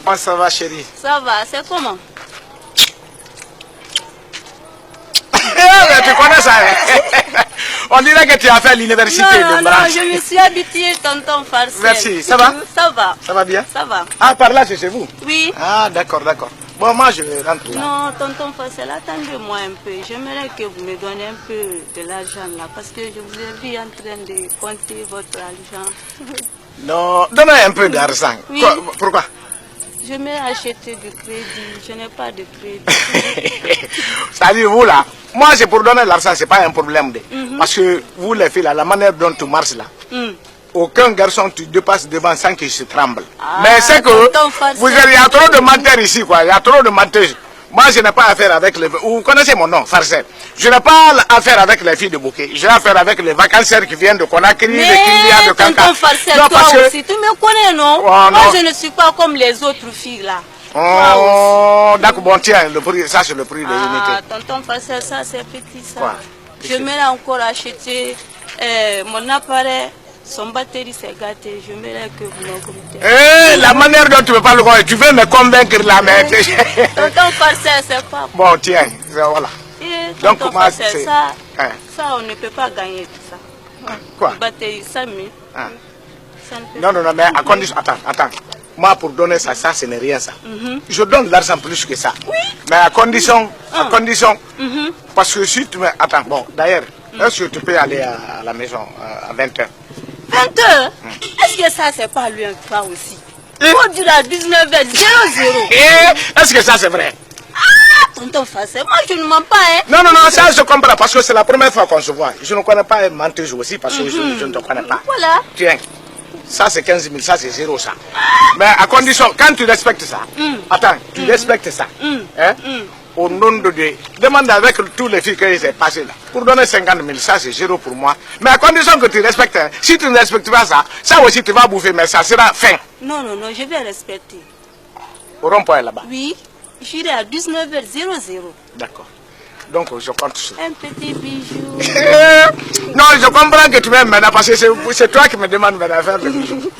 Comment ça va, chérie? Ça va, c'est comment? Tu connais ça? On dirait que tu as fait l'université de Non, branche. je me suis habituée, tonton Farcel. Merci, ça va? Ça va. Ça va bien? Ça va. Ah, par là, c'est chez vous? Oui. Ah, d'accord. Bon, moi, je rentre là. Non, tonton Farcel, attendez-moi un peu. J'aimerais que vous me donniez un peu de l'argent là, parce que je vous ai vu en train de compter votre argent. Non, donnez un peu d'argent. Oui. Pourquoi? Je m'ai acheté du crédit, je n'ai pas de crédit. C'est-à-dire, vous là, moi, c'est pour donner l'argent, c'est pas un problème. Parce que vous, les filles là, la manière dont tu marches là, aucun garçon tu dépasses devant sans qu'il se tremble. Mais c'est que il y a trop de menteurs ici, quoi. Il y a trop de menteurs. Moi, je n'ai pas affaire avec les... Vous connaissez mon nom, Farcel. Je n'ai pas affaire avec les filles de Bouquet. J'ai affaire avec les vacancières qui viennent de Conakry, de Kindia, de Kanka. Tonton Farcel, non, toi aussi, tu me connais, non? Oh, moi, je ne suis pas comme les autres filles, là. Oh, d'accord, bon, tiens, le prix, ça, c'est le prix de l'unité. Ah, tonton Farcel, ça, c'est petit, ça. Quoi? J'aimerais encore acheter mon appareil. Son batterie s'est gâtée, je j'aimerais que vous m'augmentiez. La manière dont tu me parles, tu veux me convaincre là, mais... Tonton Farcel, c'est pas... Bon, tiens, voilà. Donc, moi, c'est ça, ça, on ne peut pas gagner tout ça. Quoi? Batterie, 5 000. Non, mais à condition... Attends. Moi, pour donner ça, ce n'est rien, ça. Je donne l'argent plus que ça. Oui. Mais à condition... Parce que si tu me... Attends, bon, d'ailleurs, est-ce que tu peux aller à la maison à 20h? 20h? Est-ce que ça, c'est pas lui un pas aussi? Il faut dire à 19h00. Est-ce que ça, c'est vrai? Ah, tonton Farcel, moi, je ne mens pas, hein? Non, ça, je comprends, parce que c'est la première fois qu'on se voit. Je ne connais pas menteuse aussi, parce que je ne te connais pas. Voilà. Tiens, ça, c'est 15 000, ça, c'est 0, ça. Mais à condition, quand tu respectes ça, attends, tu respectes ça, hein? Au nom de Dieu, demande avec tous les filles que j'ai passées là. Pour donner 50 000, ça c'est 0 pour moi. Mais à condition que tu respectes, si tu ne respectes pas ça, ça aussi tu vas bouffer, mais ça sera fin. Non, je vais respecter. Au rond-point là-bas? Oui, j'irai à 19h00. D'accord. Donc je compte sur ça. Un petit bijou. Non, je comprends que tu m'aimes maintenant parce que c'est toi qui me demandes de faire le bijou.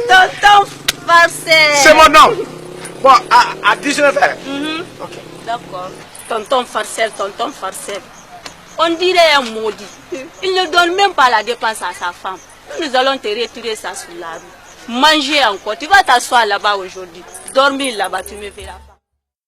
Tonton Farcel. C'est mon nom. Bon, à 19h. Ok. D'accord. Tonton Farcel. On dirait un maudit. Il ne donne même pas la dépense à sa femme. Nous allons te retirer ça sous la rue. Manger encore. Tu vas t'asseoir là-bas aujourd'hui. Dormir là-bas, tu me verras pas.